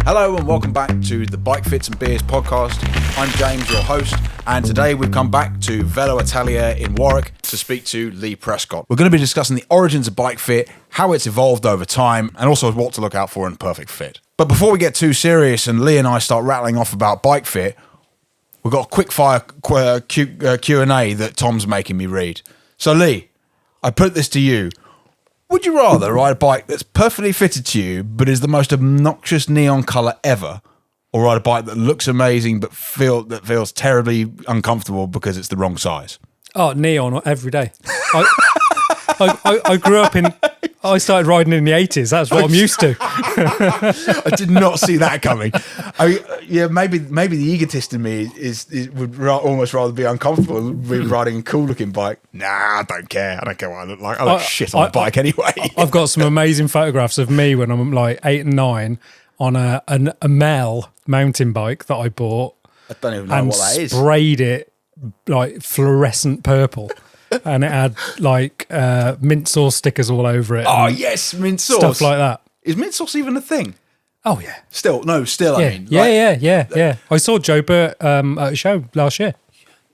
Hello and welcome back to the Bikefit and Beers podcast. I'm James, your host, and today we've come back to Velo Atelier in Warwick to speak to Lee Prescott. We're going to be discussing the origins of Bikefit, how it's evolved over time, and also what to look out for in a perfect fit. But before we get too serious and Lee and I start rattling off about Bikefit, we've got a quick fire Q&A that Tom's making me read. So Lee, I put this to you. Would you rather ride a bike that's perfectly fitted to you but is the most obnoxious neon colour ever, or ride a bike that looks amazing but feels terribly uncomfortable because it's the wrong size? Oh, neon every day. I grew up in... I started riding in the 80s. That's what I'm used to. I did not see that coming. Maybe the egotist in me would almost rather be uncomfortable with riding a cool-looking bike. Nah, I don't care. I don't care what I look like. I look shit on a bike anyway. I've got some amazing photographs of me when I'm like 8 and 9 on a Mel mountain bike that I bought. I don't even know what that is. And sprayed it like fluorescent purple. And it had like mint sauce stickers all over it. Oh yes, mint sauce. Stuff like that. Is mint sauce even a thing? Oh yeah. Still. Yeah. I mean. Yeah. I saw Joe Burt at a show last year.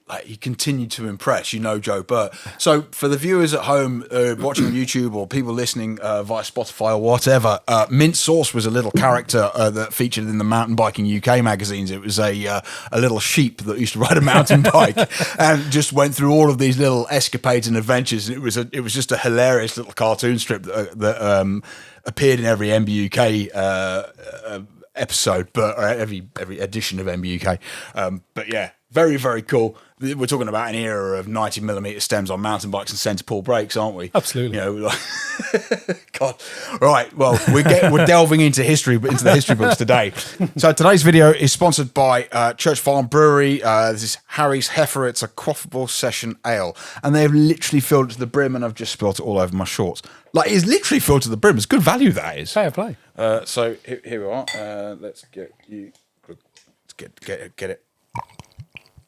Like, he continued to impress, Joe Burt. So for the viewers at home watching on YouTube or people listening via Spotify or whatever, Mint Sauce was a little character that featured in the mountain biking UK magazines. It was a little sheep that used to ride a mountain bike and just went through all of these little escapades and adventures. And it was just a hilarious little cartoon strip that appeared in every MBUK episode, but every edition of MBUK. But yeah, very, very cool. We're talking about an era of 90mm stems on mountain bikes and centre pull brakes, aren't we? Absolutely. God. Right. Well, we're delving into the history books today. So today's video is sponsored by Church Farm Brewery. This is Harry's Heifer. It's a quaffable session ale, and they've literally filled it to the brim, and I've just spilt it all over my shorts. Like, it's literally filled to the brim. It's good value, that is. Fair play. So here we are. Let's get you. Let's get it.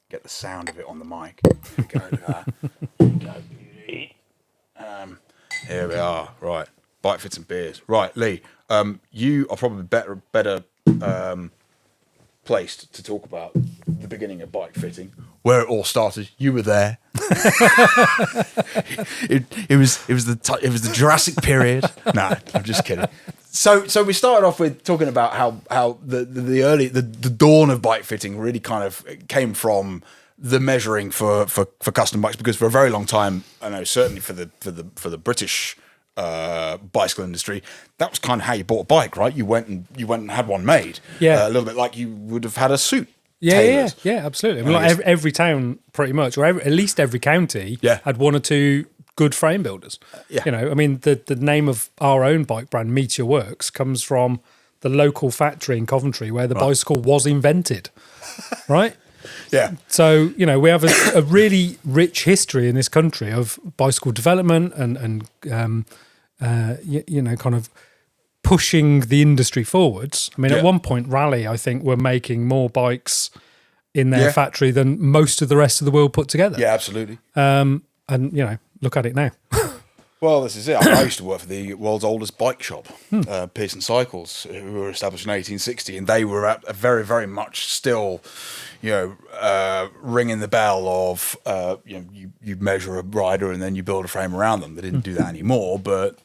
Get the sound of it on the mic. Go there. Go, beauty. Here we are. Right. Bikefit and Beers. Right, Lee. You are probably better placed to talk about the beginning of bike fitting, where it all started. You were there. it was the Jurassic period. Nah, I'm just kidding. So we started off with talking about how the dawn of bike fitting really kind of came from the measuring for custom bikes, because for a very long time, I know certainly for the British bicycle industry, that was kind of how you bought a bike, right? You went and had one made. Yeah, a little bit like you would have had a suit. Yeah, absolutely. I mean, like every town, pretty much, or at least every county, had one or two good frame builders. I mean, the name of our own bike brand, Meteor Works, comes from the local factory in Coventry where the bicycle was invented, right? Yeah. So, we have a really rich history in this country of bicycle development and kind of pushing the industry forwards. I mean, at one point, Raleigh, I think, were making more bikes in their factory than most of the rest of the world put together. Yeah, absolutely. And, look at it now. Well, this is it. I used to work for the world's oldest bike shop, Pearson Cycles, who were established in 1860, and they were at a very, very much still, ringing the bell of, you measure a rider and then you build a frame around them. They didn't do that anymore, but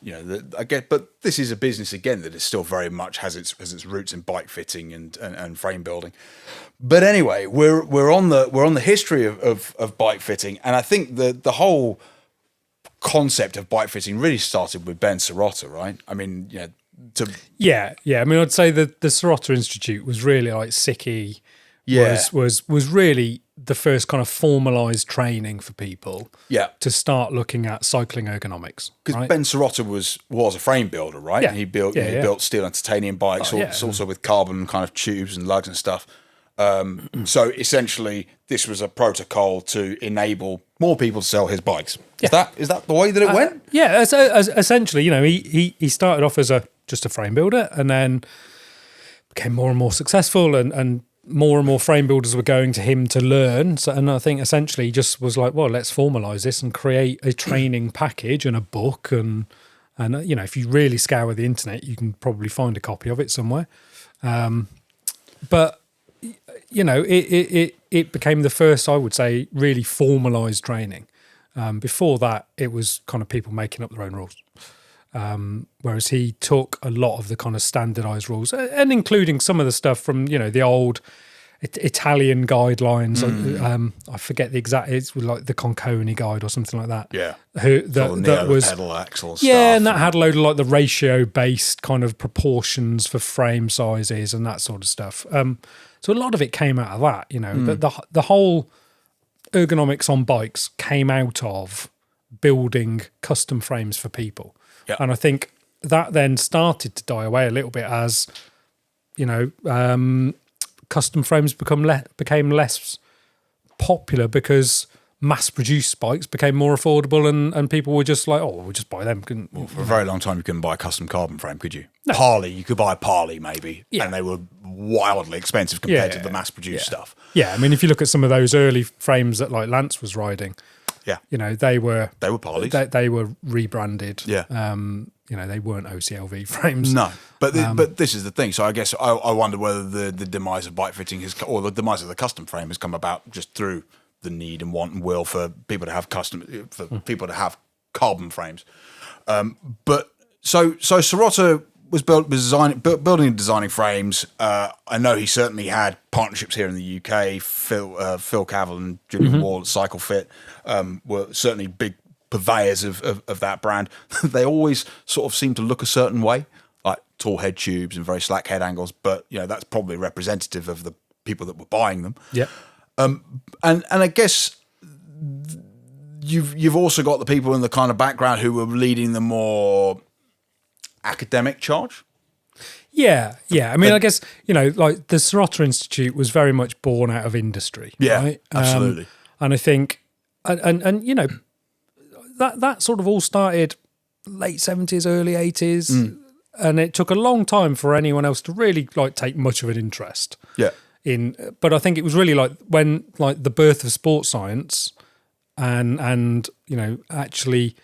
but this is a business again that is still very much has its roots in bike fitting and frame building. But anyway, we're on the history of bike fitting, and I think the whole concept of bike fitting really started with Ben Serata, right? I mean, I mean, I'd say that the Serata Institute was really like Sicky. Was really the first kind of formalised training for people. To start looking at cycling ergonomics. Because Ben Serata was a frame builder, right? Yeah. And he built steel and titanium bikes, also with carbon kind of tubes and lugs and stuff. So essentially, this was a protocol to enable more people to sell his bikes. Is that the way that it went? Yeah, essentially, he started off as just a frame builder, and then became more and more successful, and more frame builders were going to him to learn. So, and I think essentially he just was like, well, let's formalise this and create a training package and a book, and if you really scour the internet, you can probably find a copy of it somewhere. But you know, it became the first, I would say, really formalised training. Before that, it was kind of people making up their own rules. Whereas he took a lot of the kind of standardised rules, and including some of the stuff from, you know, the old Italian guidelines. I forget the exact. It's like the Conconi guide or something like that. Yeah, that was pedal axle. Yeah, and that had a load of like the ratio based kind of proportions for frame sizes and that sort of stuff. So a lot of it came out of that. You know, the whole ergonomics on bikes came out of building custom frames for people. Yep. And I think that then started to die away a little bit as, you know, custom frames became less popular because mass-produced bikes became more affordable, and people were just like, oh, we'll just buy them. Well, for a very long time, you couldn't buy a custom carbon frame, could you? No. Parley, you could buy a Parley maybe, and they were wildly expensive compared to the mass-produced stuff. Yeah, I mean, if you look at some of those early frames that like Lance was riding, you know, they were Parleys. They were rebranded. Yeah. You know, they weren't OCLV frames. No, but this is the thing. So I guess I wonder whether the demise of bike fitting or the demise of the custom frame has come about just through the need and want and will for people to have people to have carbon frames. But so Serata was building and designing frames. I know he certainly had partnerships here in the UK. Phil Cavell and Julian Wall at Cycle Fit were certainly big purveyors of that brand. They always sort of seem to look a certain way, like tall head tubes and very slack head angles. But you know, that's probably representative of the people that were buying them. Yeah. And I guess you've also got the people in the kind of background who were leading the more academic charge. Yeah. I mean, I guess, you know, like the Serata Institute was very much born out of industry. Yeah, right? Absolutely. And I think, and you know, that sort of all started late 70s, early 80s. And it took a long time for anyone else to really like take much of an interest. Yeah. But I think it was really like when like the birth of sports science and you know, actually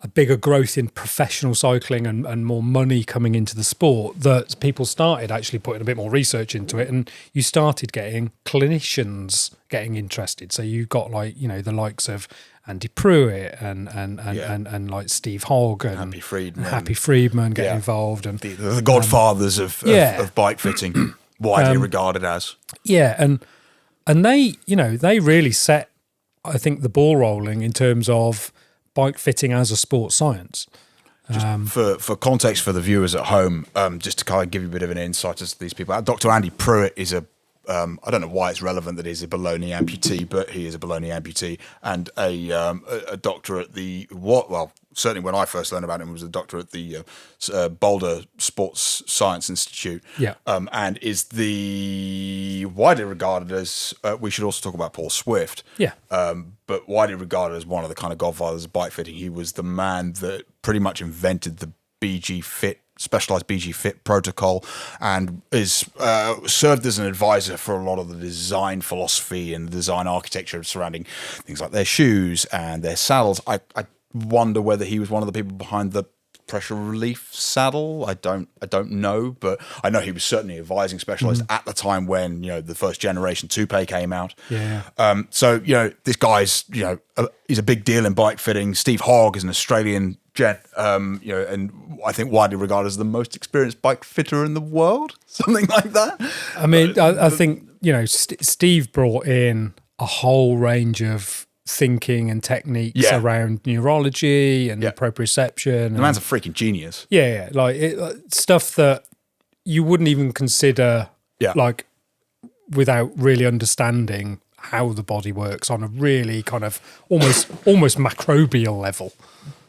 a bigger growth in professional cycling and more money coming into the sport, that people started actually putting a bit more research into it, and you started getting clinicians getting interested. So you got like, you know, the likes of Andy Pruitt and like Steve Hogg and Happy Friedman getting involved, and the godfathers of bike fitting, widely regarded as. Yeah, and they, you know, they really set, I think, the ball rolling in terms of bike fitting as a sports science. Just for context for the viewers at home, just to kind of give you a bit of an insight as to these people. Dr. Andy Pruitt is I don't know why it's relevant that he's a Bologna amputee, but he is a Bologna amputee and a doctor at certainly when I first learned about him, was a doctor at the Boulder Sports Science Institute. Yeah. And is the widely regarded as, we should also talk about Paul Swift. Yeah. But widely regarded as one of the kind of godfathers of bike fitting. He was the man that pretty much invented the specialized BG Fit protocol, and is served as an advisor for a lot of the design philosophy and the design architecture surrounding things like their shoes and their saddles. I wonder whether he was one of the people behind the pressure relief saddle. I don't know, but I know he was certainly advising specialist at the time when, you know, the first generation Toupe came out. Yeah. So, you know, this guy's, you know, he's a big deal in bike fitting. Steve Hogg is an Australian gent, you know, and I think widely regarded as the most experienced bike fitter in the world, something like that. I mean, I think, you know, Steve brought in a whole range of thinking and techniques around neurology and proprioception. The man's a freaking genius. Yeah, like stuff that you wouldn't even consider, like, without really understanding how the body works on a really kind of almost macrobial level.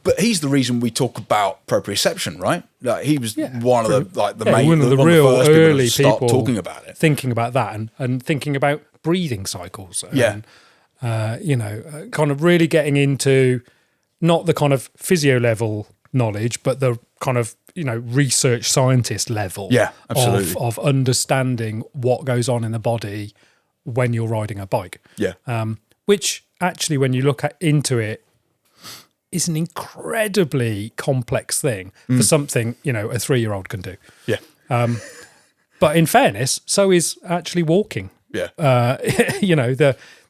But he's the reason we talk about proprioception, right? Like, he was one of the main, one of the real early people talking about it, thinking about that, and thinking about breathing cycles. And, you know, kind of really getting into not the kind of physio level knowledge, but the kind of, you know, research scientist level of understanding what goes on in the body when you're riding a bike. Yeah. Which actually, when you look into it, is an incredibly complex thing for something, you know, a 3-year-old can do. Yeah. But in fairness, so is actually walking. Yeah.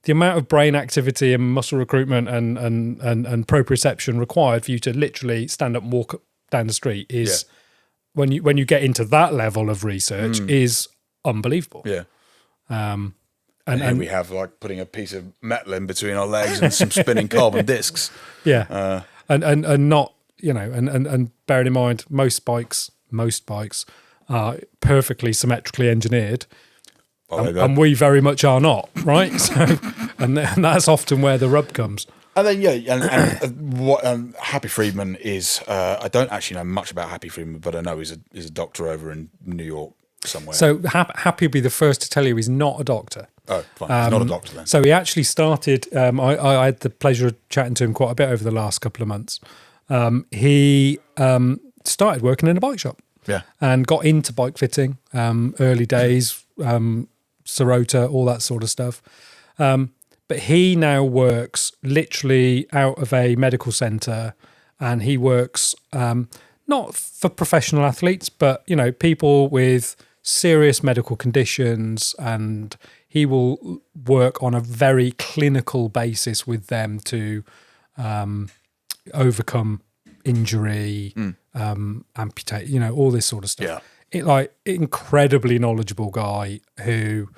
The amount of brain activity and muscle recruitment and proprioception required for you to literally stand up and walk down the street is when you get into that level of research is unbelievable. Yeah. And we have like putting a piece of metal in between our legs and some spinning carbon discs. Yeah. And not, and bearing in mind most bikes are perfectly symmetrically engineered. And we very much are not, right? So, and that's often where the rub comes. And then what Happy Friedman is. I don't actually know much about Happy Friedman, but I know he's a doctor over in New York somewhere. So Happy will be the first to tell you he's not a doctor. Oh, fine. He's not a doctor then. So he actually started. I had the pleasure of chatting to him quite a bit over the last couple of months. He started working in a bike shop. Yeah, and got into bike fitting. Early days. Serata, all that sort of stuff. But he now works literally out of a medical centre, and he works not for professional athletes, but people with serious medical conditions, and he will work on a very clinical basis with them to overcome injury, amputate, all this sort of stuff. Yeah. Incredibly knowledgeable guy who,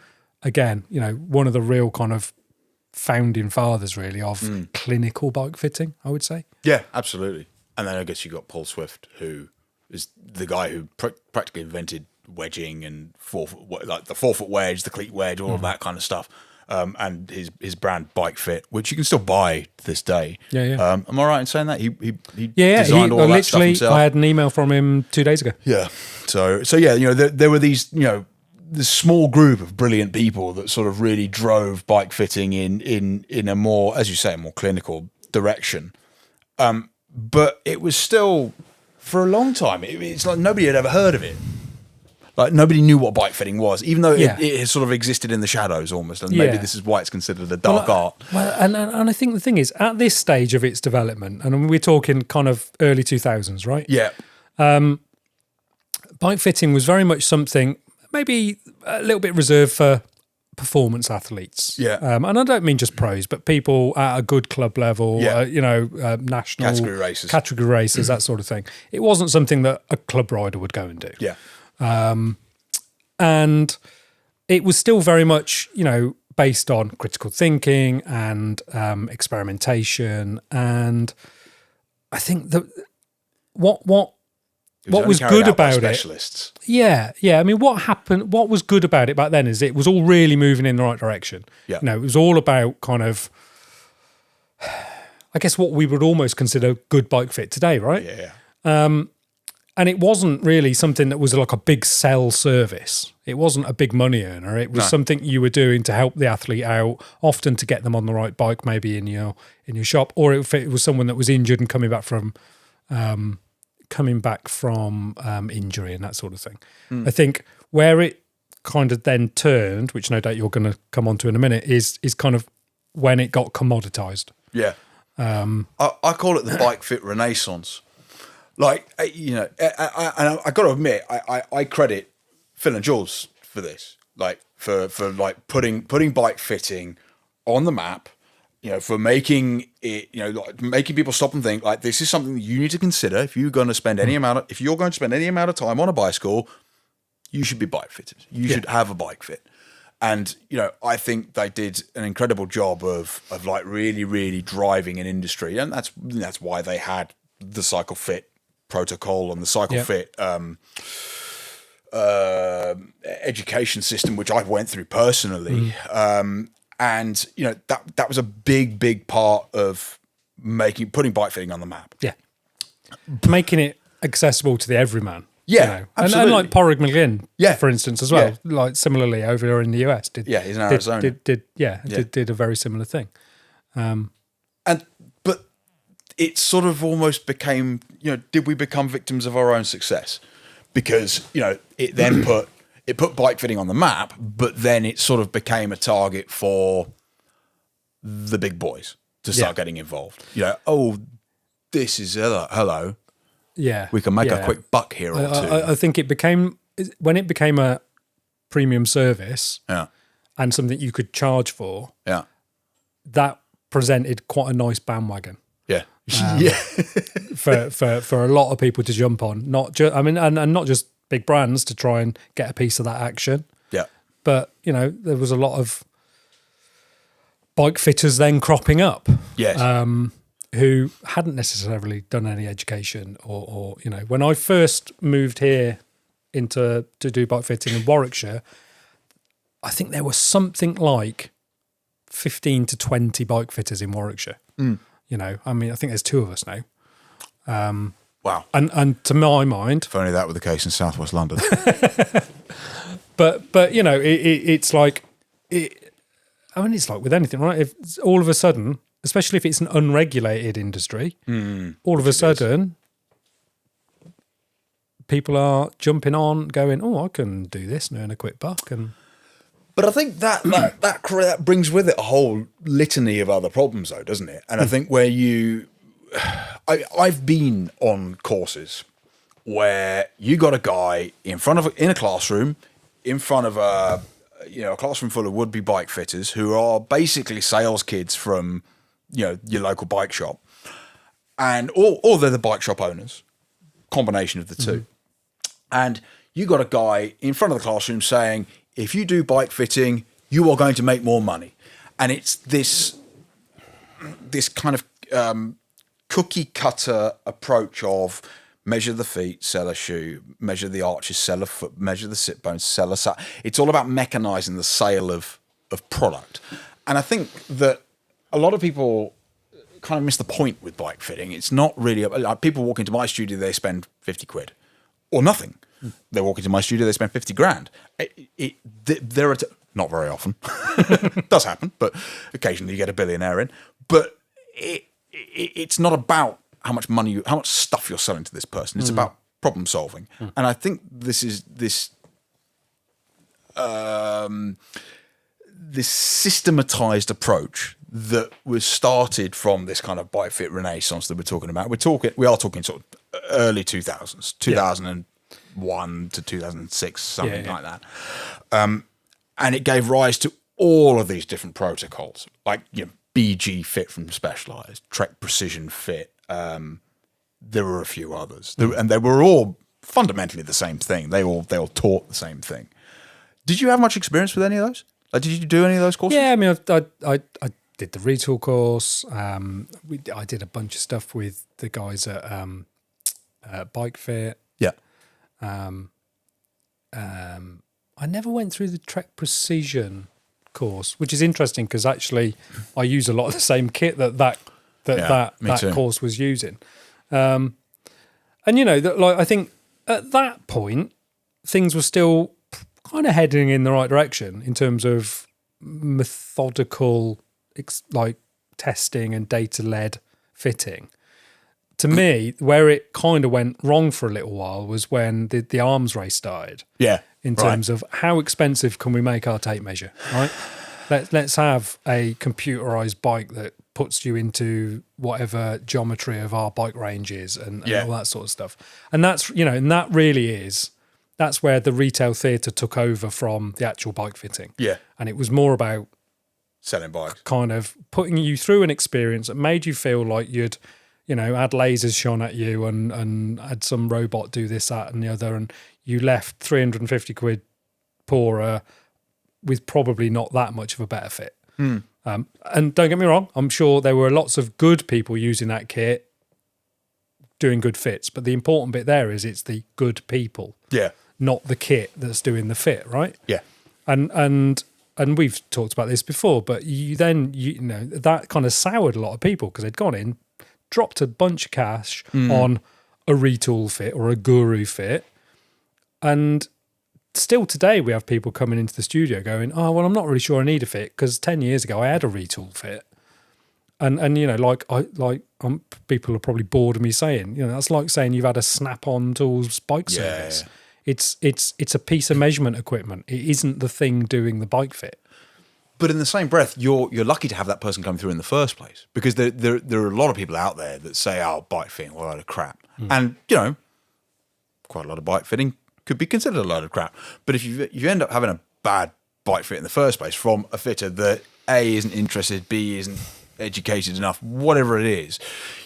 again, one of the real kind of founding fathers really of clinical bike fitting, I would say. Yeah, absolutely. And then I guess you got Paul Swift, who is the guy who practically invented wedging and the 4-foot wedge, the cleat wedge, all of that kind of stuff. And his brand Bikefit, which you can still buy to this day. Yeah. Am I right in saying that he designed all that stuff himself? I had an email from him 2 days ago. Yeah. So yeah, there were these, this small group of brilliant people that sort of really drove bike fitting in a more, as you say, a more clinical direction. But it was still, for a long time, it's like nobody had ever heard of it. Like nobody knew what bike fitting was, even though it has sort of existed in the shadows almost, and maybe this is why it's considered a dark art. Well, and I think the thing is, at this stage of its development, and we're talking kind of early 2000s, right? Yeah. Bike fitting was very much something maybe a little bit reserved for performance athletes. Yeah. And I don't mean just pros, but people at a good club level, national category races, that sort of thing. It wasn't something that a club rider would go and do. Yeah. And it was still very much, based on critical thinking and experimentation. And I think that what was good about specialists. it. Yeah. I mean, what was good about it back then is it was all really moving in the right direction. Yeah. It was all about kind of, I guess, what we would almost consider good bike fit today, right? Yeah. And it wasn't really something that was like a big sell service. It wasn't a big money earner. It was something you were doing to help the athlete out, often to get them on the right bike, maybe in your shop, or if it was someone that was injured and coming back from injury and that sort of thing. I think where it kind of then turned, which no doubt you're going to come on to in a minute, is kind of when it got commoditized. Yeah. I call it the bike fit renaissance. Like, I got to admit, I credit Phil and Jules for this, like for like putting bike fitting on the map, for making it, like making people stop and think, like, this is something that you need to consider if you're going to spend any amount of time on a bicycle. You should be bike fitted. You should have a bike fit. And, I think they did an incredible job of like really, really driving an industry. And that's why they had the Cycle Fit protocol and the Cycle Fit education system, which I went through personally. And, that was a big part of putting bike fitting on the map. Yeah. Making it accessible to the everyman. Yeah, absolutely. And like Porrig McGlynn, for instance, as well. Yeah. Like similarly over in the US, he's in Arizona. Did a very similar thing. But it sort of almost became, did we become victims of our own success? Because it then put bike fitting on the map, but then it sort of became a target for the big boys to start getting involved. This is hello. Yeah, we can make a quick buck here or two. I think it became, when it became a premium service and something you could charge for, that presented quite a nice bandwagon. Yeah. for a lot of people to jump on. Not just, I mean, and not just big brands to try and get a piece of that action. Yeah. But, you know, there was a lot of bike fitters then cropping up. Yes. Who hadn't necessarily done any education or you know, when I first moved here to do bike fitting in Warwickshire, I think there was something like 15 to 20 bike fitters in Warwickshire. You know, I mean, I think there's 2 of us now. Wow. And to my mind, if only that were the case in southwest London. but you know, it's like I mean, it's like with anything, right? If all of a sudden, especially if it's an unregulated industry, all of a sudden, people are jumping on, going, "Oh, I can do this and earn a quick buck." But I think that brings with it a whole litany of other problems, though, doesn't it? And I think where I've been on courses where you got a guy in a classroom, in front of a classroom full of would-be bike fitters who are basically sales kids from, you know, your local bike shop, and or they're the bike shop owners, combination of the two. And you got a guy in front of the classroom saying, if you do bike fitting, you are going to make more money. And it's this kind of cookie cutter approach of measure the feet, sell a shoe, measure the arches, sell a foot, measure the sit bones, sell a sack. It's all about mechanizing the sale of product. And I think that a lot of people kind of miss the point with bike fitting. It's not really, like, people walk into my studio, they spend 50 quid or nothing. They walk into my studio, they spend 50 grand. There are not very often. It does happen, but occasionally you get a billionaire in. But it's not about how much stuff you're selling to this person. It's about problem solving. And I think this systematized approach that was started from this kind of bike fit renaissance that we're talking about. We are talking sort of early 2000s, 2001 to 2006, something like that. And it gave rise to all of these different protocols, like, you know, BG Fit from Specialized, Trek Precision Fit. There were a few others, and they were all fundamentally the same thing. They all taught the same thing. Did you have much experience with any of those? Like, did you do any of those courses? Yeah, I mean, I did the retool course. I did a bunch of stuff with the guys at Bikefit. Yeah. I never went through the Trek Precision course, which is interesting because actually I use a lot of the same kit that course was using. And you know, like, I think at that point things were still kind of heading in the right direction in terms of methodical, like, testing and data-led fitting. To me, where it kind of went wrong for a little while was when the arms race started. Yeah. In terms of how expensive can we make our tape measure, right? Let's have a computerized bike that puts you into whatever geometry of our bike range is and all that sort of stuff. And that's, you know, and that's where the retail theatre took over from the actual bike fitting. Yeah. And it was more about selling bikes, kind of putting you through an experience that made you feel like you'd, you know, had lasers shone at you and had some robot do this, that and the other, and you left 350 quid poorer with probably not that much of a better fit. And don't get me wrong, I'm sure there were lots of good people using that kit doing good fits, but the important bit there is it's the good people, not the kit that's doing the fit, right? Yeah. And we've talked about this before, but you know that kind of soured a lot of people because they'd gone in, dropped a bunch of cash on a retool fit or a guru fit, and still today we have people coming into the studio going, oh, well, I'm not really sure I need a fit because 10 years ago I had a retool fit. And you know, people are probably bored of me saying, you know, that's like saying you've had a Snap-on Tools bike service. Yeah. It's a piece of measurement equipment. It isn't the thing doing the bike fit. But in the same breath, you're lucky to have that person come through in the first place, because there are a lot of people out there that say, oh, bike fitting, what a load of crap. And, you know, quite a lot of bike fitting could be considered a load of crap. But if you end up having a bad bike fit in the first place from a fitter that A, isn't interested, B, isn't educated enough, whatever it is,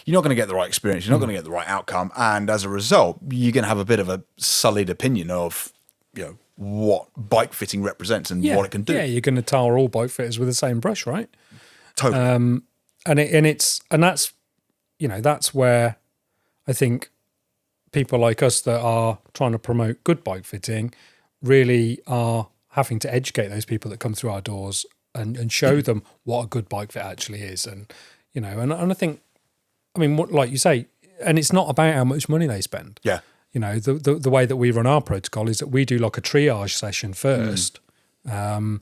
you're not going to get the right experience, you're not going to get the right outcome, and as a result you're going to have a bit of a sullied opinion of what bike fitting represents and what it can do. Yeah, you're going to tar all bike fitters with the same brush, right? Totally. And that's where I think people like us that are trying to promote good bike fitting really are having to educate those people that come through our doors and show them what a good bike fit actually is. And, and I think, like you say, and it's not about how much money they spend. Yeah. The way that we run our protocol is that we do like a triage session first. And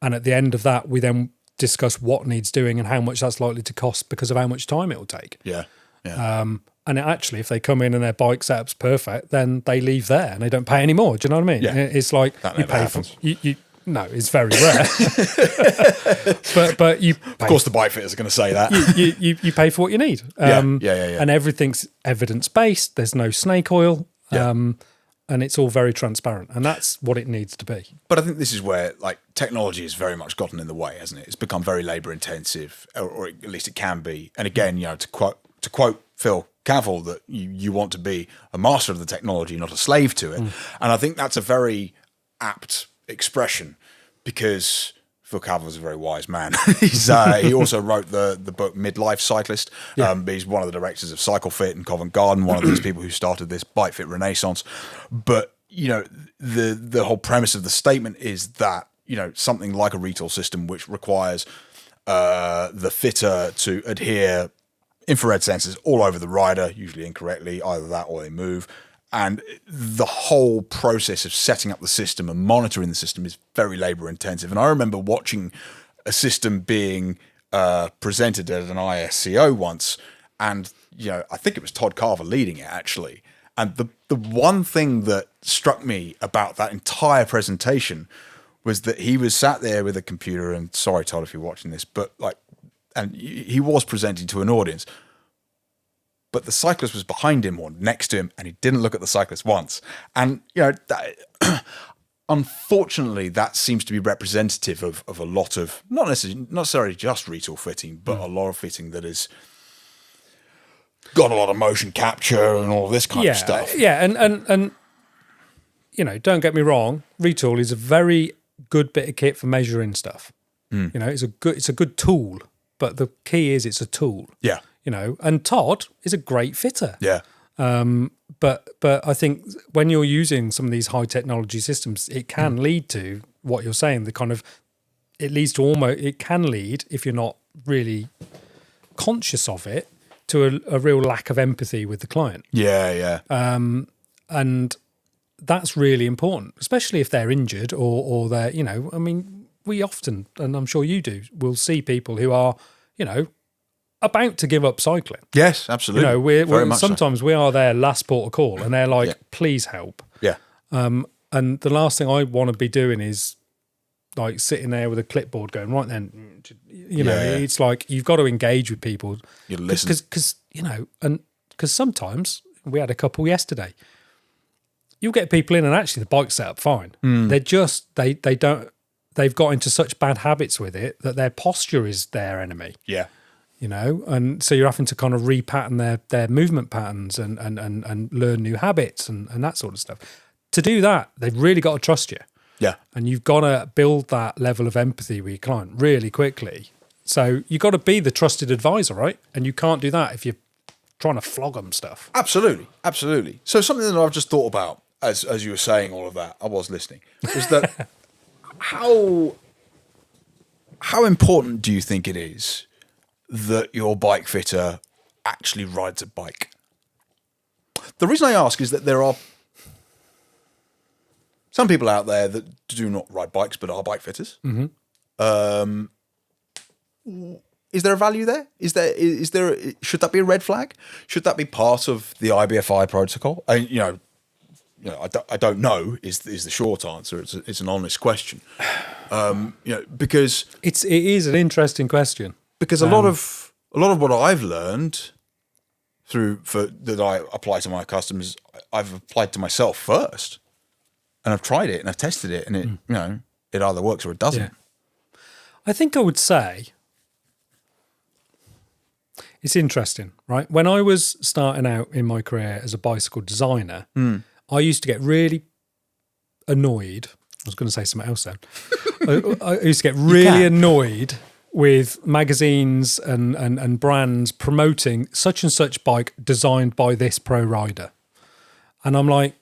at the end of that, we then discuss what needs doing and how much that's likely to cost because of how much time it will take. Yeah. Yeah. And actually, if they come in and their bike setup's perfect, then they leave there and they don't pay any more. Do you know what I mean? Yeah. It's like that you pay happens. for you. No, it's very rare. but you pay, of course the bike fitters are going to say that. you pay for what you need. Yeah. And everything's evidence based. There's no snake oil. Yeah. And it's all very transparent, and that's what it needs to be. But I think this is where technology has very much gotten in the way, hasn't it? It's become very labour intensive, or at least it can be. And again, to quote Phil Cavill, that you want to be a master of the technology, not a slave to it. And I think that's a very apt expression, because Phil Cavill is a very wise man. He also wrote the book Midlife Cyclist. He's one of the directors of Cycle Fit and Covent Garden, one of those people who started this bike fit renaissance. But the whole premise of the statement is that something like a retool system, which requires the fitter to adhere infrared sensors all over the rider, usually incorrectly, either that or they move. And the whole process of setting up the system and monitoring the system is very labour intensive. And I remember watching a system being presented at an ISCO once, and I think it was Todd Carver leading it actually. And the one thing that struck me about that entire presentation was that he was sat there with a computer, and sorry Todd if you're watching this, but and he was presenting to an audience. But the cyclist was behind him or next to him, and he didn't look at the cyclist once. And unfortunately, that seems to be representative of a lot of not necessarily just retool fitting, but a lot of fitting that is got a lot of motion capture and all this kind of stuff. Yeah, and don't get me wrong, retool is a very good bit of kit for measuring stuff. It's a good tool, but the key is it's a tool. Yeah. And Todd is a great fitter. Yeah. But I think when you're using some of these high technology systems, it can lead to what you're saying. It can lead, if you're not really conscious of it, to a real lack of empathy with the client. Yeah. And that's really important, especially if they're injured or they're, we often, and I'm sure you do, will see people who are, about to give up cycling. Yes, absolutely. Sometimes we are their last port of call, and they're like, "Please help." Yeah. And the last thing I want to be doing is like sitting there with a clipboard going, "Right then," It's like you've got to engage with people. You listen because sometimes we had a couple yesterday. You'll get people in, and actually the bike's set up fine. They're just they've got into such bad habits with it that their posture is their enemy. Yeah. And so you're having to kind of repattern their movement patterns and learn new habits and that sort of stuff. To do that, they've really got to trust you. Yeah. And you've got to build that level of empathy with your client really quickly. So you've got to be the trusted advisor, right? And you can't do that if you're trying to flog them stuff. Absolutely. So something that I've just thought about as you were saying all of that, I was listening, was that how important do you think it is that your bike fitter actually rides a bike? The reason I ask is that there are some people out there that do not ride bikes but are bike fitters. Mm-hmm. Is there a value there? Is there? Should that be a red flag? Should that be part of the IBFI protocol? I don't know. Is the short answer? It's an honest question. Because it is an interesting question. Because a lot of what I've learned that I apply to my customers, I've applied to myself first. and I've tried it and I've tested it, and it it either works or it doesn't. Yeah. I think I would say it's interesting, right? When I was starting out in my career as a bicycle designer, I used to get really annoyed. I was going to say something else then. I used to get really annoyed with magazines and brands promoting such and such bike designed by this pro rider. And I'm like,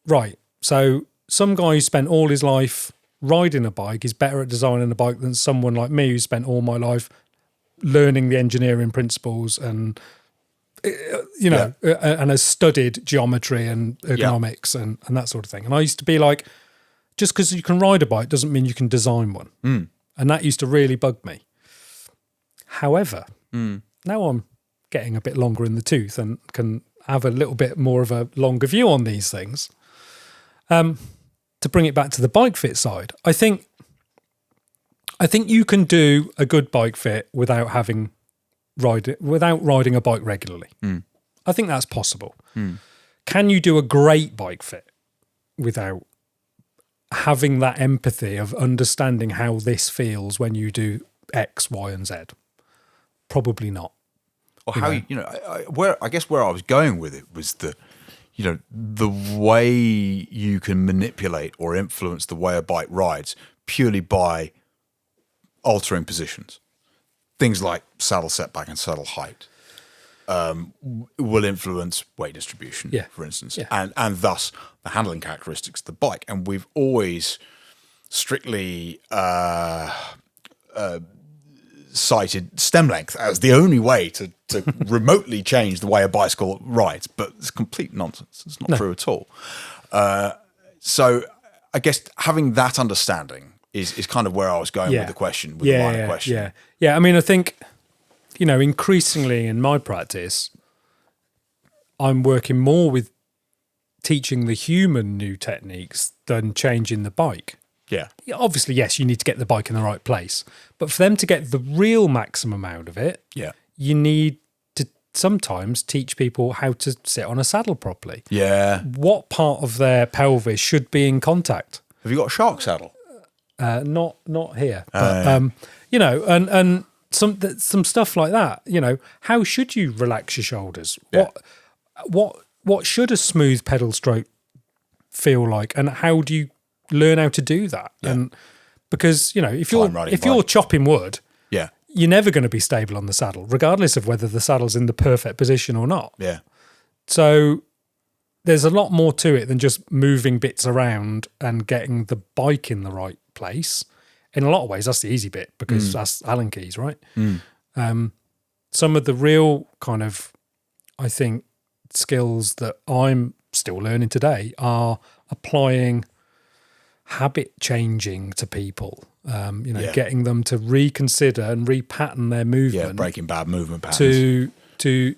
right, so some guy who spent all his life riding a bike is better at designing a bike than someone like me who spent all my life learning the engineering principles and and has studied geometry and ergonomics and that sort of thing. And I used to be like, just because you can ride a bike doesn't mean you can design one. And that used to really bug me. However, now I'm getting a bit longer in the tooth and can have a little bit more of a longer view on these things. To bring it back to the Bikefit side, I think you can do a good bike fit without riding a bike regularly. I think that's possible. Can you do a great bike fit without having that empathy of understanding how this feels when you do X, Y, and Z? Probably not. Or how I guess where I was going with it was the way you can manipulate or influence the way a bike rides purely by altering positions. Things like saddle setback and saddle height will influence weight distribution, for instance, and thus the handling characteristics of the bike. And we've always strictly cited stem length as the only way to remotely change the way a bicycle rides, but it's complete nonsense. It's not true at all. So I guess having that understanding is kind of where I was going with the question, with the line of question. Yeah. I mean, I think, increasingly in my practice, I'm working more with teaching the human new techniques than changing the bike. Yeah. Obviously, yes, you need to get the bike in the right place. But for them to get the real maximum out of it, you need to sometimes teach people how to sit on a saddle properly. Yeah. What part of their pelvis should be in contact? Have you got a shark saddle? Not here. But, and some stuff like that. How should you relax your shoulders? Yeah. What should a smooth pedal stroke feel like? And how do you learn how to do that? And because if you're chopping wood, you're never going to be stable on the saddle, regardless of whether the saddle's in the perfect position or not. So there's a lot more to it than just moving bits around and getting the bike in the right place. In a lot of ways, that's the easy bit because that's Allen keys, right? Some of the real kind of, I think, skills that I'm still learning today are applying habit changing to people, getting them to reconsider and repattern their movement. Yeah, breaking bad movement patterns. To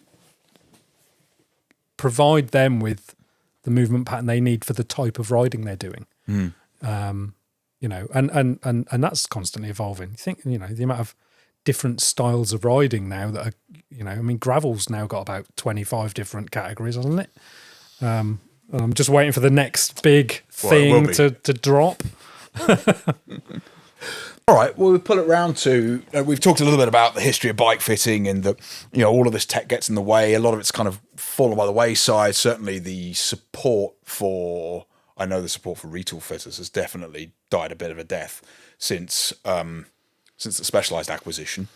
provide them with the movement pattern they need for the type of riding they're doing. And that's constantly evolving. You think, the amount of different styles of riding now that are, gravel's now got about 25 different categories, hasn't it? I'm just waiting for the next big thing to drop. All right, well, we'll pull it round to, we've talked a little bit about the history of bike fitting and that, all of this tech gets in the way. A lot of it's kind of fallen by the wayside. Certainly the support for retool fitters has definitely died a bit of a death since the Specialized acquisition.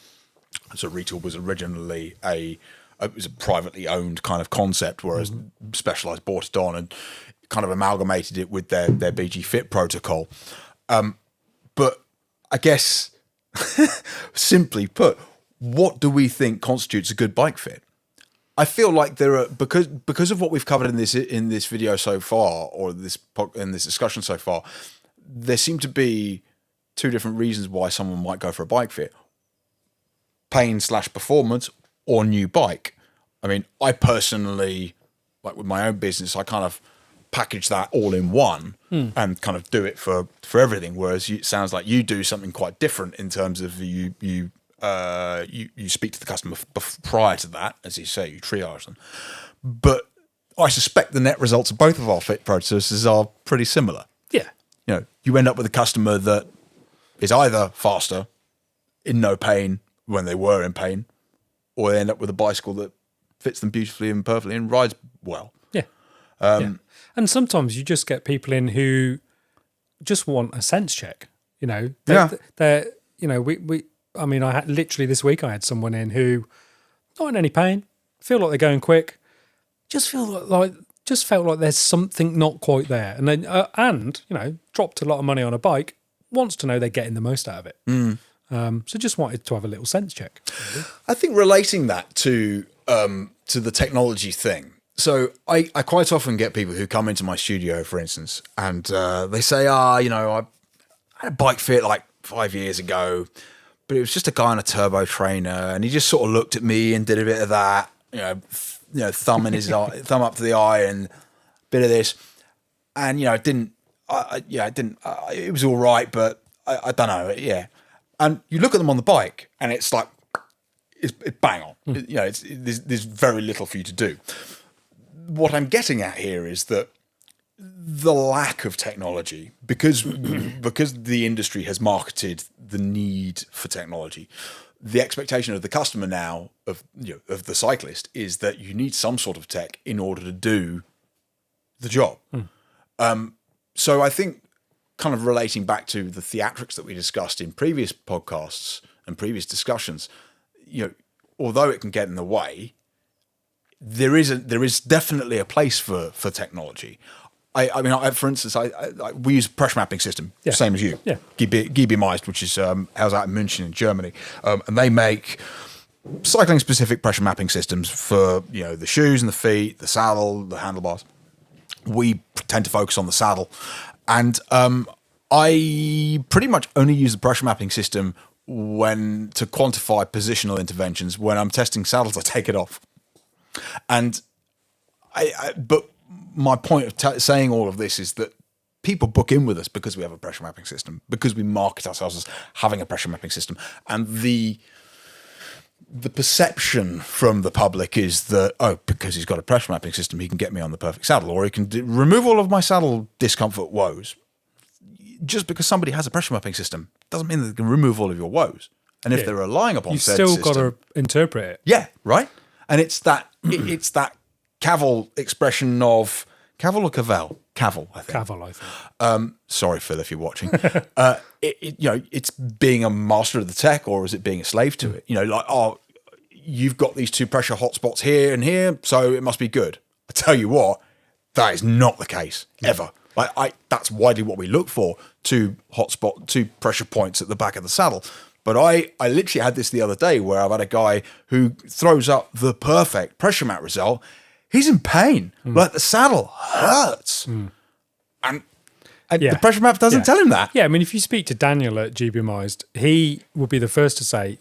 So retool was originally it was a privately owned kind of concept, whereas Specialized bought it on and kind of amalgamated it with their BG Fit protocol. But I guess, simply put, what do we think constitutes a good bike fit? I feel like there are, because of what we've covered in this video so far, or in this discussion so far, there seem to be two different reasons why someone might go for a bike fit: pain/performance or new bike. I mean, I personally, like with my own business, I kind of package that all in one and kind of do it for everything. Whereas it sounds like you do something quite different in terms of you speak to the customer prior to that, as you say, you triage them. But I suspect the net results of both of our fit processes are pretty similar. Yeah. You end up with a customer that is either faster, in no pain when they were in pain, or they end up with a bicycle that fits them beautifully and perfectly and rides well. Yeah. And sometimes you just get people in who just want a sense check. They're I mean, I had literally this week I had someone in who not in any pain, feel like they're going quick, just felt like there's something not quite there, and then dropped a lot of money on a bike, wants to know they're getting the most out of it. So just wanted to have a little sense check. Really. I think relating that to the technology thing. So I quite often get people who come into my studio, for instance, and they say, I had a Bikefit like 5 years ago, but it was just a guy on a turbo trainer, and he just sort of looked at me and did a bit of that, thumb in his eye, thumb up to the eye, and a bit of this, and it didn't. It was all right, but I don't know. Yeah, and you look at them on the bike, and it's like it's bang on. There's very little for you to do. What I'm getting at here is that the lack of technology, because the industry has marketed the need for technology, the expectation of the customer now of the cyclist is that you need some sort of tech in order to do the job. So I think, kind of relating back to the theatrics that we discussed in previous podcasts and previous discussions, although it can get in the way, there is definitely a place for technology. For instance, we use a pressure mapping system, same as you. Yeah. GBMized, which is housed out in München in Germany, and they make cycling-specific pressure mapping systems for the shoes and the feet, the saddle, the handlebars. We tend to focus on the saddle, and I pretty much only use the pressure mapping system to quantify positional interventions. When I'm testing saddles, I take it off, and but my point of saying all of this is that people book in with us because we have a pressure mapping system, because we market ourselves as having a pressure mapping system, and the perception from the public is that, because he's got a pressure mapping system, he can get me on the perfect saddle, or he can remove all of my saddle discomfort woes. Just because somebody has a pressure mapping system doesn't mean that they can remove all of your woes. And if they're relying upon said system, you've still got to interpret it. Yeah, right. And it's that Cavill expression of Cavill or Cavell? Cavill, I think. Cavill, I think. Sorry, Phil, if you're watching. It's being a master of the tech, or is it being a slave to it? You've got these two pressure hotspots here and here, so it must be good. I tell you what, that is not the case ever. That's widely what we look for: two pressure points at the back of the saddle. But I literally had this the other day where I've had a guy who throws up the perfect pressure map result. He's in pain. Like, the saddle hurts. And the pressure map doesn't tell him that. Yeah, I mean, if you speak to Daniel at GBMized, he will be the first to say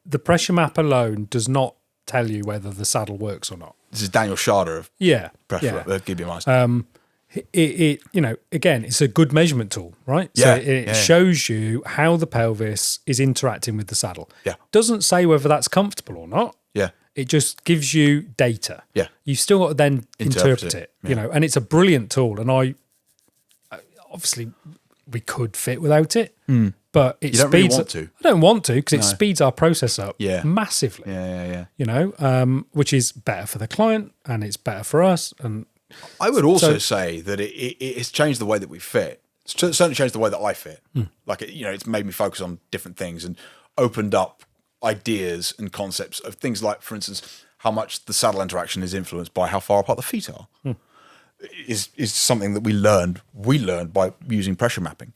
the pressure map alone does not tell you whether the saddle works or not. This is Daniel Sharder of GBMized. Again, it's a good measurement tool, right? Yeah, so it shows you how the pelvis is interacting with the saddle. Yeah. Doesn't say whether that's comfortable or not. Yeah. It just gives you data. Yeah. You've still got to then interpret it. And it's a brilliant tool. And I obviously we could fit without it, but it you don't speeds. Really want to. I don't want to, because it speeds our process up massively. Yeah. Which is better for the client and it's better for us. And I would also say that it's changed the way that we fit. It's certainly changed the way that I fit. It's made me focus on different things and opened up ideas and concepts of things like, for instance, how much the saddle interaction is influenced by how far apart the feet are. Is something that we learned by using pressure mapping.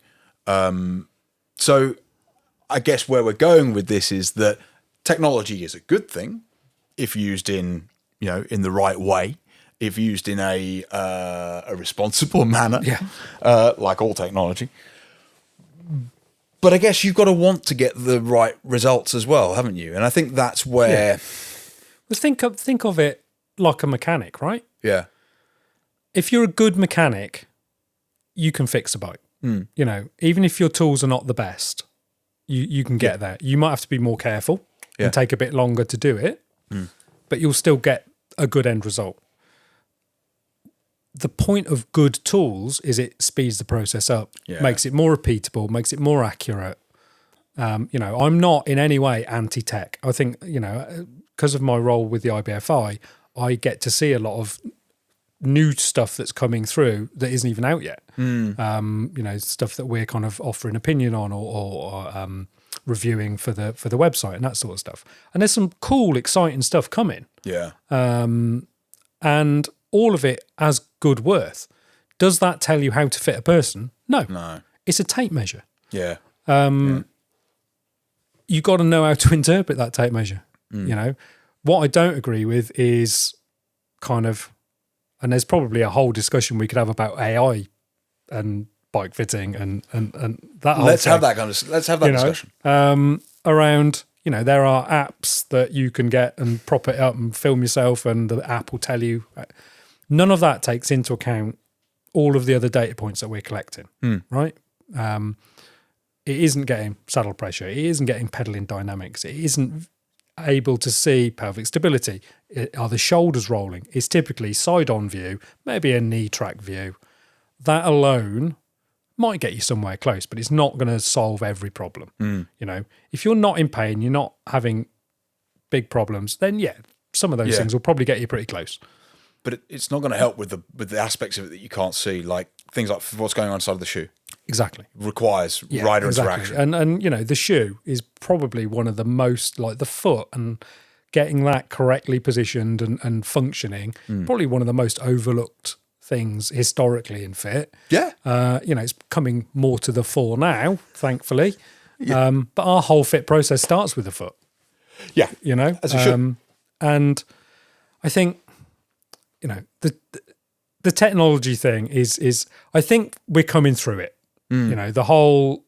So I guess where we're going with this is that technology is a good thing if used in the right way, if used in a responsible manner, like all technology. But I guess you've got to want to get the right results as well, haven't you? And I think that's where... Well, think of it like a mechanic, right? Yeah. If you're a good mechanic, you can fix a bike. Even if your tools are not the best, you can get there. You might have to be more careful and take a bit longer to do it, but you'll still get a good end result. the point of good tools is it speeds the process up, makes it more repeatable, makes it more accurate. I'm not in any way anti-tech. I think, because of my role with the IBFI, I get to see a lot of new stuff that's coming through that isn't even out yet. Stuff that we're kind of offering opinion on or reviewing for the website and that sort of stuff. And there's some cool, exciting stuff coming. Yeah. And all of it has good worth. Does that tell you how to fit a person? No. It's a tape measure. Yeah. You got to know how to interpret that tape measure. What I don't agree with is kind of, and there's probably a whole discussion we could have about AI and bike fitting and that. Let's have that discussion. Around, there are apps that you can get and prop it up and film yourself, and the app will tell you. None of that takes into account all of the other data points that we're collecting, right? It isn't getting saddle pressure. It isn't getting pedaling dynamics. It isn't able to see pelvic stability. Are the shoulders rolling? It's typically side-on view, maybe a knee track view. That alone might get you somewhere close, but it's not going to solve every problem. If you're not in pain, you're not having big problems, then some of those things will probably get you pretty close. But it's not going to help with the aspects of it that you can't see, like things like what's going on inside of the shoe. Exactly. Requires rider interaction. And the shoe is probably one of the most, like the foot and getting that correctly positioned and functioning, probably one of the most overlooked things historically in fit. Yeah. It's coming more to the fore now, thankfully. Yeah. But our whole fit process starts with the foot. Yeah. As it should. And I think, the technology thing is I think we're coming through it. The whole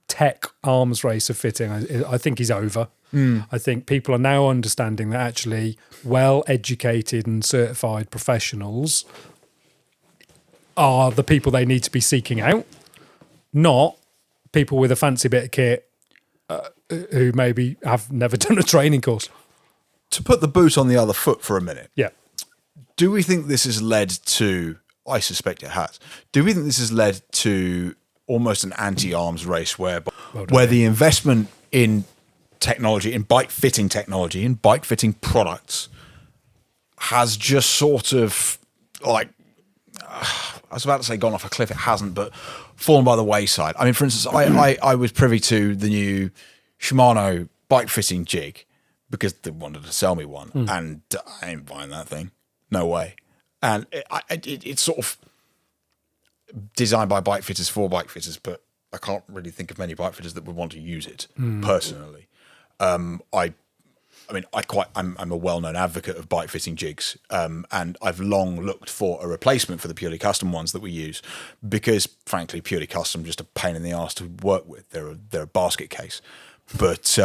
tech arms race of fitting, I think is over. I think people are now understanding that actually well-educated and certified professionals are the people they need to be seeking out, not people with a fancy bit of kit who maybe have never done a training course. To put the boot on the other foot for a minute. Yeah. Do we think this has led to, I suspect it has, do we think this has led to almost an anti-arms race where the investment in technology, in bike fitting technology, in bike fitting products has just sort of like, I was about to say gone off a cliff, it hasn't, but fallen by the wayside. I mean, for instance, I was privy to the new Shimano bike fitting jig because they wanted to sell me one, and I ain't buying that thing. No way. And it's sort of designed by bike fitters for bike fitters, but I can't really think of many bike fitters that would want to use it personally. I'm a well-known advocate of bike fitting jigs, and I've long looked for a replacement for the purely custom ones that we use because, frankly, purely custom just a pain in the arse to work with. They're a basket case, but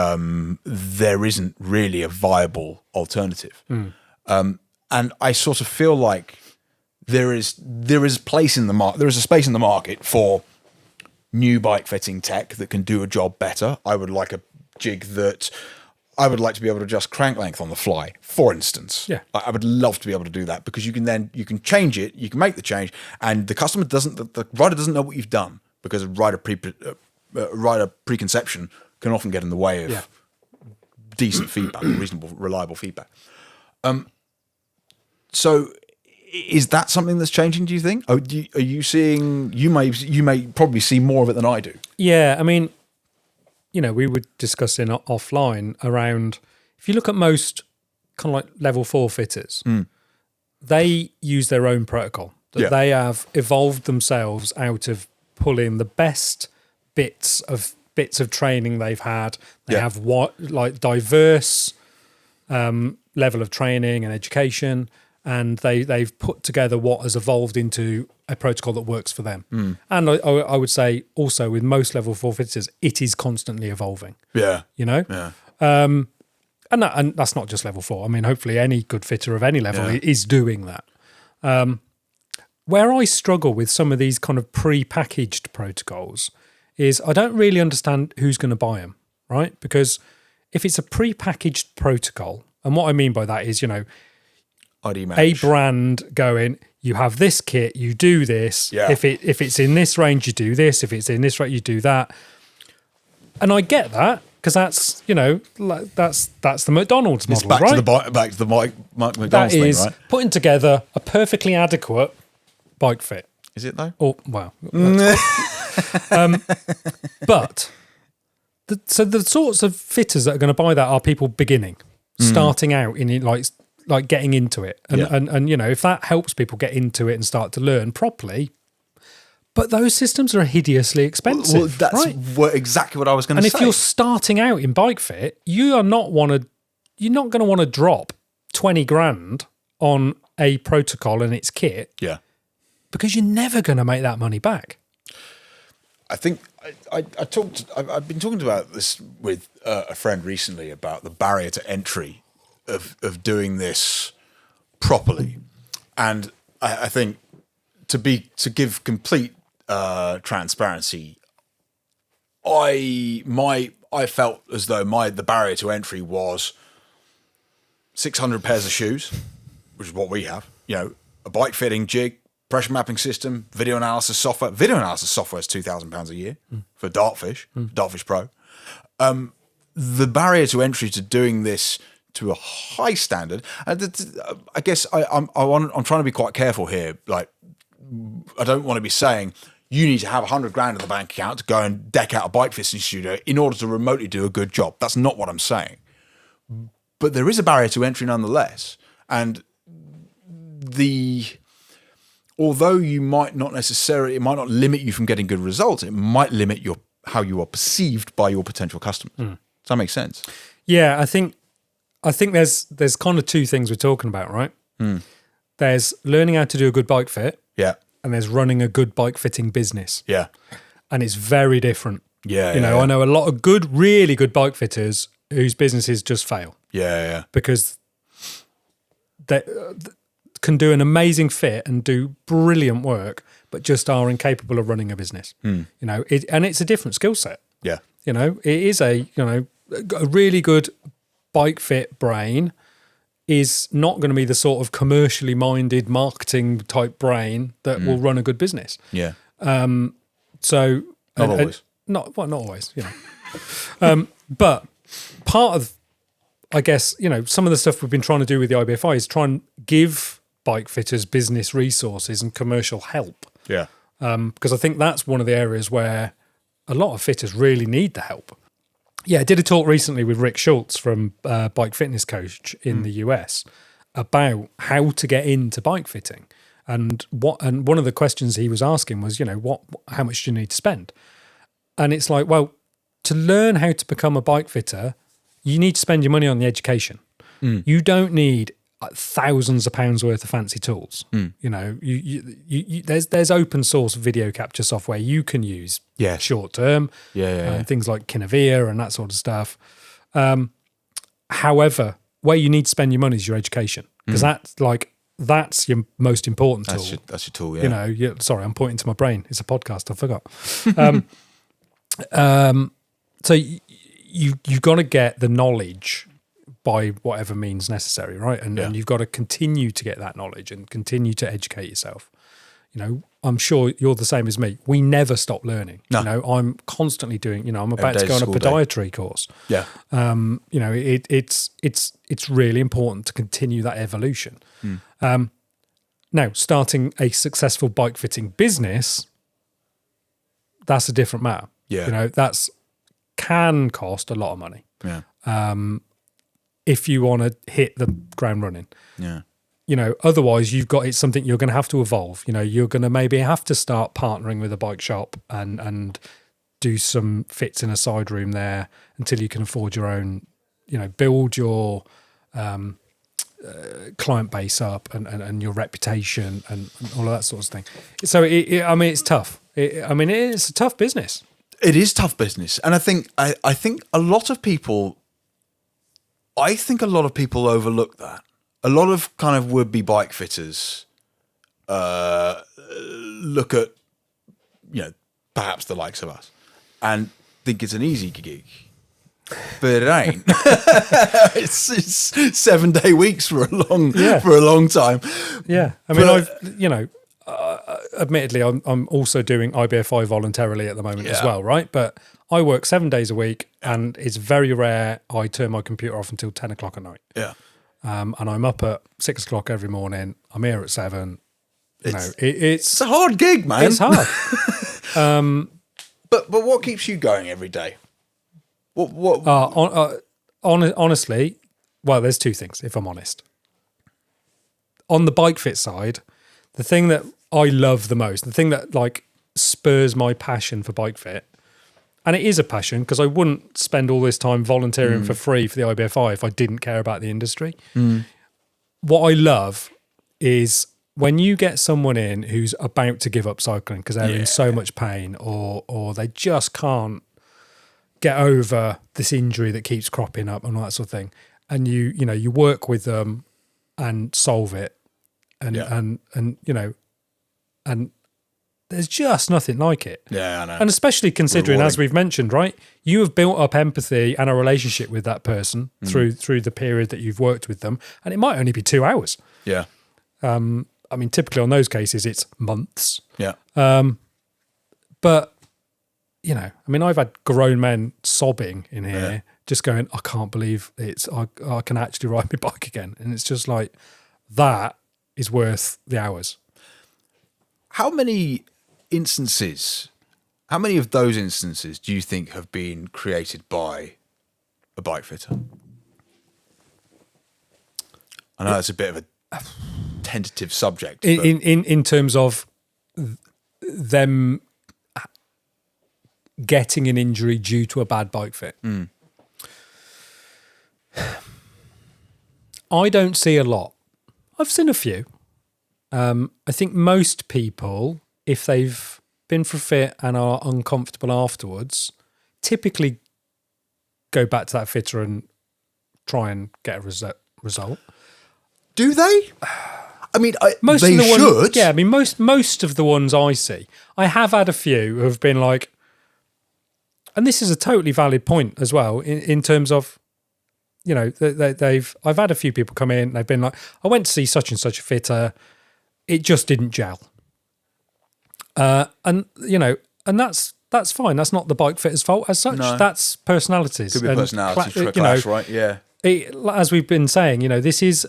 there isn't really a viable alternative. And I sort of feel like there is a place in the market. There is a space in the market for new bike fitting tech that can do a job better. I would like a jig that I would like to be able to adjust crank length on the fly, for instance. Yeah, I would love to be able to do that because you can change it, you can make the change, and the rider doesn't know what you've done because rider preconception can often get in the way of decent feedback, reasonable, reliable feedback. So is that something that's changing, do you think? Are you seeing, you may probably see more of it than I do. Yeah, I mean, we were discussing offline around, if you look at most kind of like level 4 fitters, they use their own protocol. They have evolved themselves out of pulling the best bits of training they've had. They have diverse level of training and education, and they've put together what has evolved into a protocol that works for them. And I would say also with most level 4 fitters, it is constantly evolving. Yeah. And that's not just level 4. I mean, hopefully any good fitter of any level is doing that. Where I struggle with some of these kind of pre-packaged protocols is I don't really understand who's going to buy them, right? Because if it's a pre-packaged protocol, and what I mean by that is, I'd imagine. A brand going, you have this kit, you do this. Yeah. If it's in this range, you do this. If it's in this range, you do that. And I get that because that's that's the McDonald's model, back right? Back to the Mike McDonald's that thing, is right? putting together a perfectly adequate bike fit. Is it though? Oh wow! But so the sorts of fitters that are going to buy that are people beginning, starting out in it, like getting into it, and if that helps people get into it and start to learn properly. But those systems are hideously expensive. Well, that's right? exactly what I was going to say. And if you're starting out in Bikefit, you're not going to want to drop 20 grand on a protocol and its kit. Yeah. Because you're never going to make that money back. I think I've been talking about this with a friend recently about the barrier to entry of doing this properly, and I think to give complete transparency, I felt as though the barrier to entry was 600 pairs of shoes, which is what we have. A bike fitting jig, pressure mapping system, video analysis software. Video analysis software is £2,000 a year for Dartfish Pro. The barrier to entry to doing this to a high standard, I guess I'm trying to be quite careful here. Like, I don't want to be saying you need to have 100 grand in the bank account to go and deck out a bike fitting studio in order to remotely do a good job. That's not what I'm saying. But there is a barrier to entry nonetheless, and although it might not limit you from getting good results, it might limit how you are perceived by your potential customers. Does that make sense? Yeah, I think there's kind of two things we're talking about, right? There's learning how to do a good bike fit. Yeah. And there's running a good bike fitting business. Yeah. And it's very different. Yeah. I know a lot of really good bike fitters whose businesses just fail. Yeah. Because they can do an amazing fit and do brilliant work, but just are incapable of running a business. And it's a different skill set. Yeah. It is a really good bike fit brain is not going to be the sort of commercially minded marketing type brain that will run a good business. Yeah. So not always. Not always, but part of, I guess, some of the stuff we've been trying to do with the IBFI is try and give bike fitters business resources and commercial help. Yeah. Because I think that's one of the areas where a lot of fitters really need the help. Yeah, I did a talk recently with Rick Schultz from Bike Fitness Coach in the US about how to get into bike fitting, and one of the questions he was asking was, how much do you need to spend? And it's like, well, to learn how to become a bike fitter, you need to spend your money on the education. You don't need thousands of pounds worth of fancy tools. There's open source video capture software you can use short term. Things like Kinevere and that sort of stuff. However, where you need to spend your money is your education, because that's your most important tool. That's your tool. Yeah. Sorry, I'm pointing to my brain. It's a podcast. I forgot. So you've got to get the knowledge by whatever means necessary, right? And you've got to continue to get that knowledge and continue to educate yourself. I'm sure you're the same as me. We never stop learning. No. I'm constantly doing, I'm about to go on a podiatry course. Yeah. It's really important to continue that evolution. Now, starting a successful bike fitting business, that's a different matter. Yeah. That's can cost a lot of money. Yeah. If you want to hit the ground running. Yeah. Otherwise it's something you're going to have to evolve. You're going to maybe have to start partnering with a bike shop and do some fits in a side room there until you can afford your own, build your client base up and your reputation and all of that sort of thing. So, it's tough. It's a tough business. It is tough business. And I think a lot of people overlook that. A lot of kind of would-be bike fitters look at, perhaps the likes of us and think it's an easy gig. but it ain't. it's 7-day weeks for a long time. Yeah, I mean, admittedly, I'm also doing IBFI voluntarily at the moment as well, right? But I work 7 days a week, and it's very rare I turn my computer off until 10 o'clock at night. Yeah. And I'm up at 6 o'clock every morning. I'm here at 7. It's a hard gig, man. It's hard. But what keeps you going every day? Honestly, well, there's two things, if I'm honest. On the Bikefit side, the thing that I love the most, the thing that like spurs my passion for Bikefit, and it is a passion because I wouldn't spend all this time volunteering for free for the IBFI if I didn't care about the industry. What I love is when you get someone in who's about to give up cycling because they're in so much pain or they just can't get over this injury that keeps cropping up and all that sort of thing, and you work with them and solve it, and there's just nothing like it. Yeah, I know. And especially considering, as we've mentioned, right, you have built up empathy and a relationship with that person through the period that you've worked with them, and it might only be 2 hours. Yeah. I mean, typically on those cases, it's months. Yeah. But, I mean, I've had grown men sobbing in here, just going, I can't believe I can actually ride my bike again. And it's just like, that is worth the hours. How many of those instances do you think have been created by a bike fitter? I know it's a bit of a tentative subject. In terms of them getting an injury due to a bad bike fit. I don't see a lot. I've seen a few. I think most people, if they've been for fit and are uncomfortable afterwards, typically go back to that fitter and try and get a result. Do they? I mean, most they of the should. Ones, yeah, I mean, most of the ones I see, I have had a few who have been like, and this is a totally valid point as well in terms of, I've had a few people come in, they've been like, I went to see such and such a fitter, it just didn't gel. And that's fine. That's not the bike fitter's fault as such. No. That's personalities. Could be personality clash, right? Yeah. As we've been saying, this is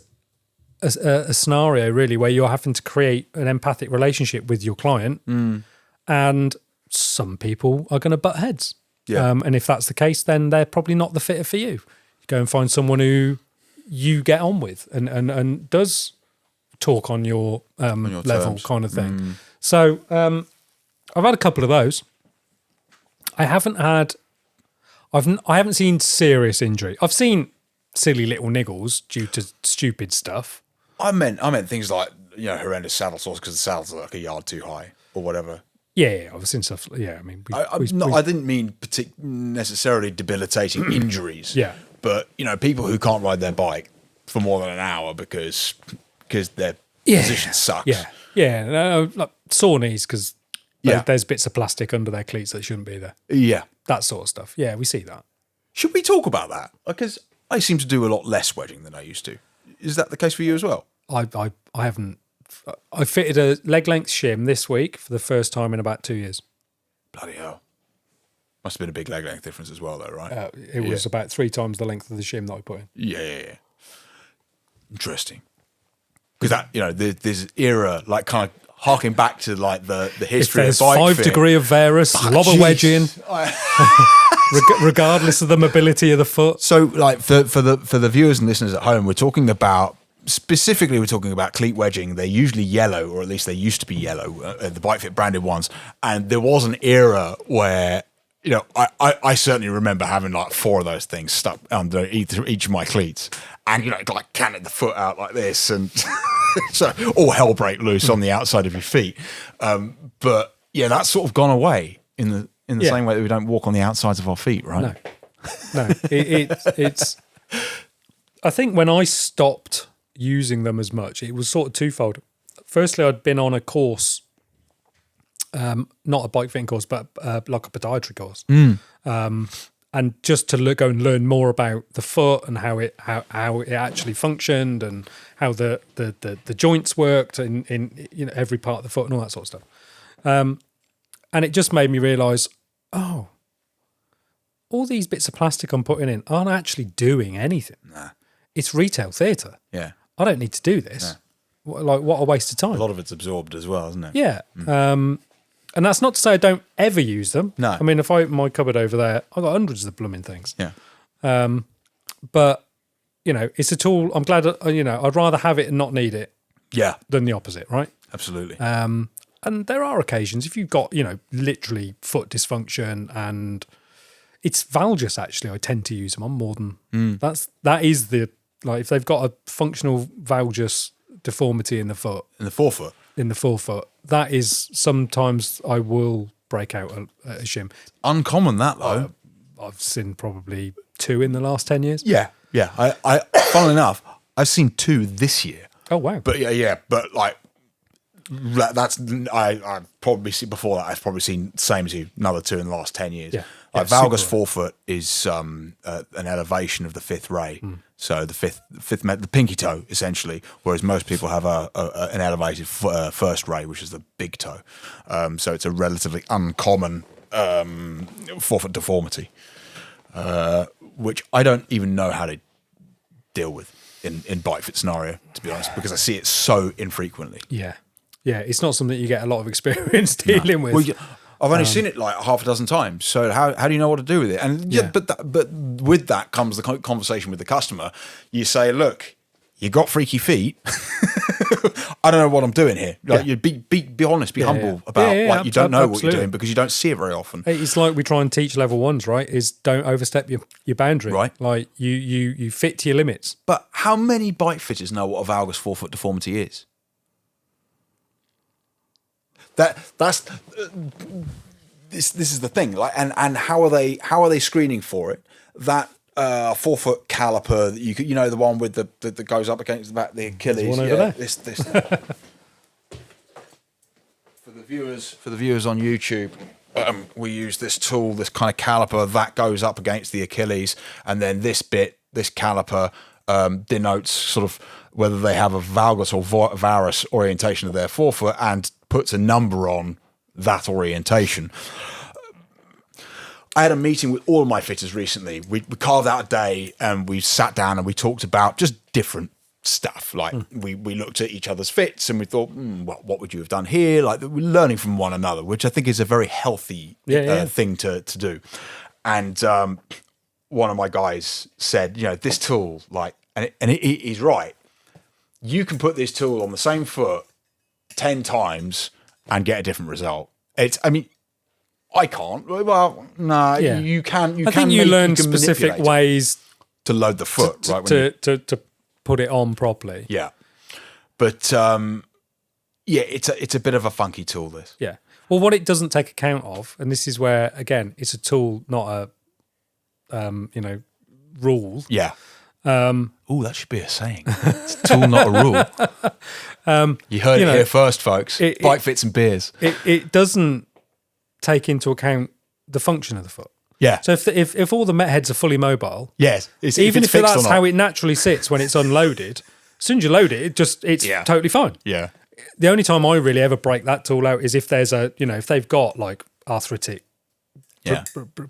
a scenario really where you're having to create an empathic relationship with your client, and some people are going to butt heads. Yeah. And if that's the case, then they're probably not the fitter for you. You go and find someone who you get on with and does talk on your level terms. Kind of thing. So I've had a couple of those. I haven't seen serious injury. I've seen silly little niggles due to stupid stuff. I meant things like horrendous saddle sores because the saddles are like a yard too high or whatever. Yeah, I've seen stuff. Yeah, I mean, I didn't mean necessarily debilitating injuries. Yeah, but people who can't ride their bike for more than an hour because their position sucks. Yeah, like sore knees because there's bits of plastic under their cleats that shouldn't be there. Yeah, that sort of stuff. Yeah, we see that. Should we talk about that? Because I seem to do a lot less wedging than I used to. Is that the case for you as well? I haven't. I fitted a leg length shim this week for the first time in about 2 years. Bloody hell. Must have been a big leg length difference as well, though, right? It was about 3 times the length of the shim that I put in. Yeah. Interesting. Because that, this era, like kind of harking back to like the history of bike 5 fit. degree of Varus, lobber wedging, regardless of the mobility of the foot. So, like for the viewers and listeners at home, we're talking about cleat wedging. They're usually yellow, or at least they used to be yellow, the Bikefit branded ones. And there was an era where, I certainly remember having like 4 of those things stuck under each of my cleats, and like canted the foot out like this, and so all hell break loose on the outside of your feet. But yeah, that's sort of gone away in the same way that we don't walk on the outsides of our feet, right? No, it's. I think when I stopped using them as much, it was sort of twofold. Firstly, I'd been on a course, not a bike fitting course, but like a podiatry course. and just to go and learn more about the foot and how it actually functioned and how the joints worked in every part of the foot and all that sort of stuff. And it just made me realise, oh, all these bits of plastic I'm putting in aren't actually doing anything. Nah. It's retail theatre. Yeah. I don't need to do this. Nah. What a waste of time. A lot of it's absorbed as well, isn't it? Yeah. And that's not to say I don't ever use them. No. I mean, if I open my cupboard over there, I've got hundreds of blooming things. Yeah. But, it's a tool. I'm glad, I'd rather have it and not need it than the opposite, right? Absolutely. And there are occasions, if you've got, literally foot dysfunction and it's valgus, actually, I tend to use them on more than... That is if they've got a functional valgus deformity in the foot. In the forefoot. In the forefoot. That is sometimes I will break out a shim. Uncommon that though. I've seen probably 2 in the last 10 years. Yeah. I funnily enough, I've seen 2 this year. Oh wow. But but like that's I probably see before that I've probably seen same as you, another 2 in the last 10 years. Yeah. Like valgus forefoot is an elevation of the 5th ray. So the fifth, the pinky toe, essentially, whereas most people have an elevated first ray, which is the big toe. So it's a relatively uncommon forefoot deformity, which I don't even know how to deal with in Bikefit scenario, to be honest, because I see it so infrequently. Yeah, it's not something you get a lot of experience dealing with. Well, I've only seen it like half a dozen times. So how do you know what to do with it? And but with that comes the conversation with the customer. You say, look, you got freaky feet. I don't know what I'm doing here. Like, you be honest, be humble about you don't know what you're doing because you don't see it very often. It's like we try and teach level 1s, right? Is don't overstep your boundary. Right. Like you fit to your limits. But how many bike fitters know what a valgus forefoot deformity is? That's this is the thing, like, and how are they screening for it? That 4-foot caliper that you the one with that goes up against the back of the Achilles. There's one over there. This for the viewers on YouTube. We use this tool, this kind of caliper that goes up against the Achilles, and then this caliper denotes sort of whether they have a valgus or varus orientation of their forefoot and puts a number on that orientation. I had a meeting with all of my fitters recently. We carved out a day and we sat down and we talked about just different stuff. Like we looked at each other's fits and we thought, what would you have done here? Like, we're learning from one another, which I think is a very healthy thing to do. And one of my guys said, this tool, like, and he's right. You can put this tool on the same foot 10 times and get a different result. I can't. Well, no, you can. I think you learn specific ways to load the foot, right? To put it on properly. Yeah, but it's a bit of a funky tool. This. Yeah. Well, what it doesn't take account of, and this is where again, it's a tool, not a rule. Yeah. That should be a saying. It's a tool, not a rule. You heard it here first, folks. Bike fits and beers. It doesn't take into account the function of the foot. Yeah. So if all the met heads are fully mobile, yes, even if that's how it naturally sits when it's unloaded, as soon as you load it, it's totally fine. Yeah. The only time I really ever break that tool out is if there's if they've got like arthritic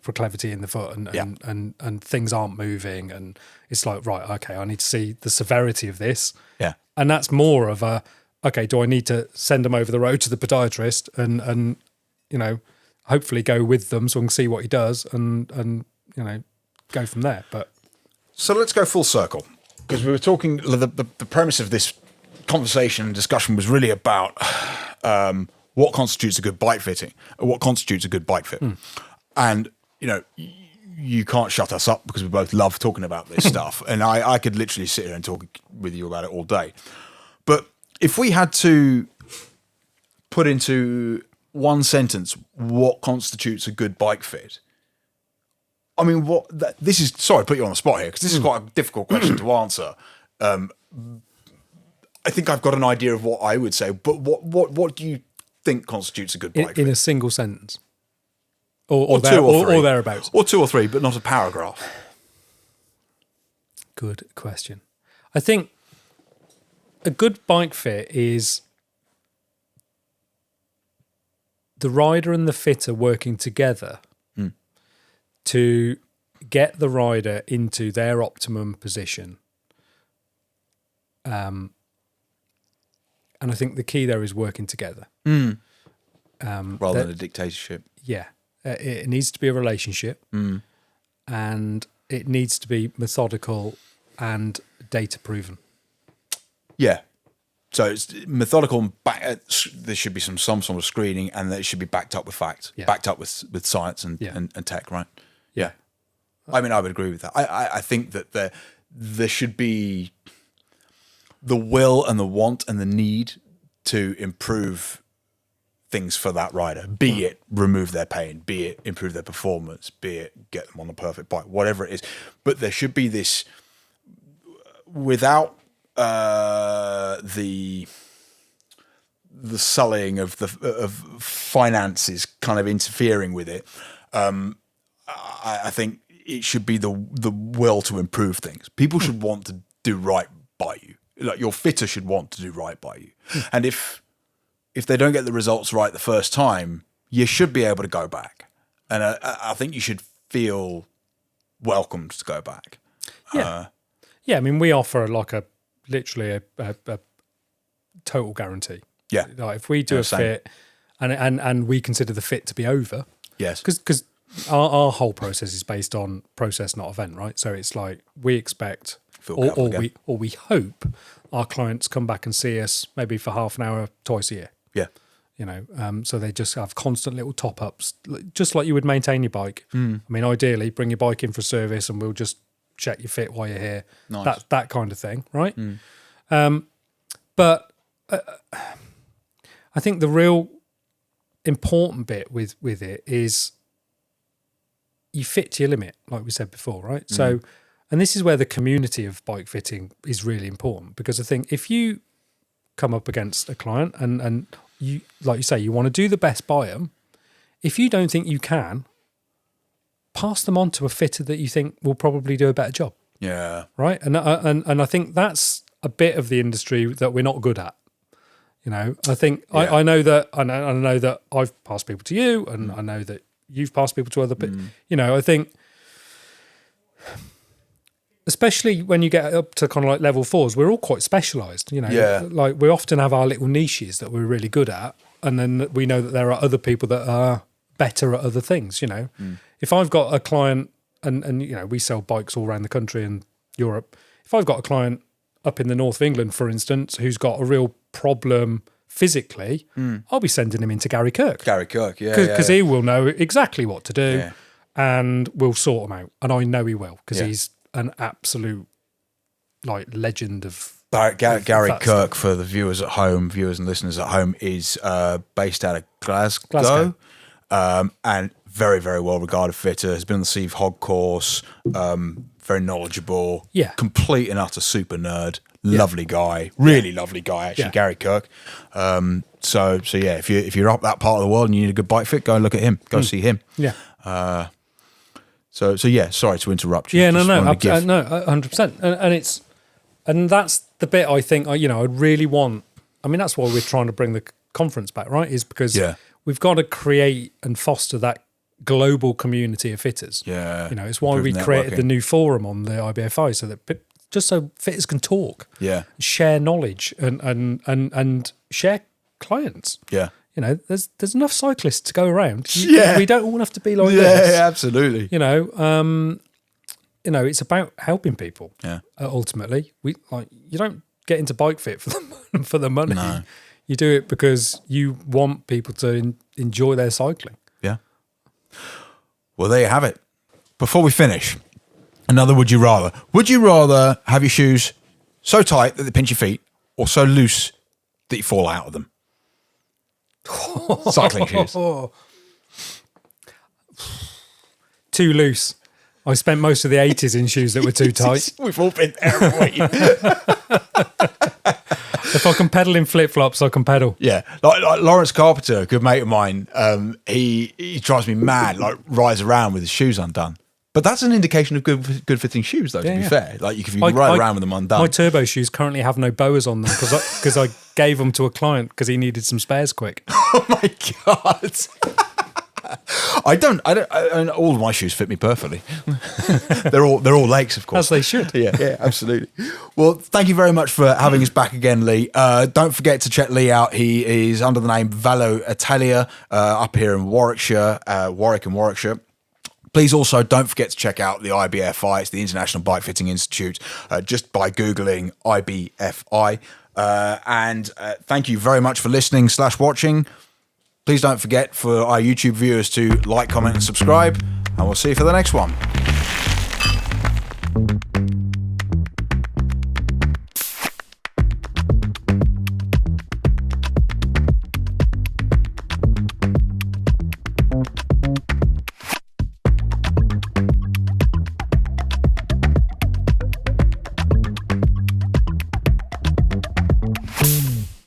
proclivity in the foot and things aren't moving and it's like, right, okay, I need to see the severity of this. Yeah. And that's more of a, okay, do I need to send them over the road to the podiatrist and hopefully go with them so I can see what he does and go from there. But so let's go full circle, because we were talking, the premise of this conversation and discussion was really about what constitutes a good bike fitting, or what constitutes a good bike fit. And, you can't shut us up because we both love talking about this stuff. And I could literally sit here and talk with you about it all day. But if we had to put into one sentence what constitutes a good bike fit, I mean, sorry to put you on the spot here, because this is quite a difficult question to answer. I think I've got an idea of what I would say, but what do you think constitutes a good bike fit? In a single sentence? or two or three, or thereabouts, or 2 or 3, but not a paragraph. Good question. I think a good bike fit is the rider and the fitter working together to get the rider into their optimum position. And I think the key there is working together. Rather than a dictatorship. Yeah. It needs to be a relationship, and it needs to be methodical and data proven. Yeah. So it's methodical, and there should be some sort of screening, and it should be backed up with facts, backed up with science and tech, right? Yeah. I mean, I would agree with that. I think that there should be the will and the want and the need to improve things for that rider, be it remove their pain, be it improve their performance, be it get them on the perfect bike, whatever it is. But there should be this, without the sullying of finances kind of interfering with it. I think it should be the will to improve things. People should want to do right by you. Like, your fitter should want to do right by you. And if they don't get the results right the first time, you should be able to go back. And I think you should feel welcomed to go back. Yeah. I mean, we offer literally a total guarantee. Yeah. Like, if we do a fit and we consider the fit to be over. Yes. Because our whole process is based on process, not event, right? So it's like we expect or we hope our clients come back and see us maybe for half an hour twice a year. Yeah. You know, so they just have constant little top-ups, just like you would maintain your bike. I mean, ideally, bring your bike in for service and we'll just check your fit while you're here. Nice. That kind of thing, right? But I think the real important bit with it is you fit to your limit, like we said before, right? So, and this is where the community of bike fitting is really important, because I think if you come up against a client and you, like you say, you want to do the best by them, if you don't think you can, pass them on to a fitter that you think will probably do a better job. Yeah. Right. And I think that's a bit of the industry that we're not good at. You know, I think I know that I've passed people to you, and I know that you've passed people to other people. You know, I think, especially when you get up to kind of like level 4s, we're all quite specialised. You know, like we often have our little niches that we're really good at, and then we know that there are other people that are better at other things. You know, if I've got a client, and you know, we sell bikes all around the country and Europe. If I've got a client up in the north of England, for instance, who's got a real problem physically, I'll be sending him into Gary Kirk. Because he will know exactly what to do, and we'll sort him out. And I know he will, because he's an absolute legend of. Gary Kirk, for the viewers and listeners at home, is based out of Glasgow. And very, very well regarded fitter. Has been on the Steve Hogg course. Very knowledgeable. Yeah. Complete and utter super nerd. Lovely guy. Really lovely guy, actually. Gary Kirk. So yeah, if you're up that part of the world and you need a good bike fit, go and look at him. Go see him. Yeah. So yeah. Sorry to interrupt you. Yeah. No. 100%. And that's the bit I think. I really want. I mean, that's why we're trying to bring the conference back, right? Is because we've got to create and foster that global community of fitters. Yeah. You know, it's why we created the new forum on the IBFI, so that just so fitters can talk. Yeah. Share knowledge and share clients. Yeah. You know, there's enough cyclists to go around. We don't all have to be like this. Yeah, absolutely. You know, it's about helping people. Yeah. Ultimately, you don't get into bike fit for the money. No. You do it because you want people to enjoy their cycling. Yeah. Well, there you have it. Before we finish, another would you rather. Would you rather have your shoes so tight that they pinch your feet, or so loose that you fall out of them? Cycling shoes. Too loose. I spent most of the 80s in shoes that were too tight. We've all been there, haven't we? If I can pedal in flip flops, I can pedal. Yeah, like Lawrence Carpenter, a good mate of mine. He drives me mad. Like rides around with his shoes undone. But that's an indication of good fitting shoes, though. To be fair, like you can ride around with them undone. My turbo shoes currently have no boas on them because I gave them to a client because he needed some spares quick. Oh my god! I don't. All of my shoes fit me perfectly. they're all Lakes, of course. As they should. Yeah, absolutely. Well, thank you very much for having us back again, Lee. Don't forget to check Lee out. He is under the name Velo Atelier up here in Warwickshire, Warwick and Warwickshire. Please also don't forget to check out the IBFI. It's the International Bike Fitting Institute, just by Googling IBFI. And thank you very much for listening / watching. Please don't forget for our YouTube viewers to like, comment and subscribe. And we'll see you for the next one.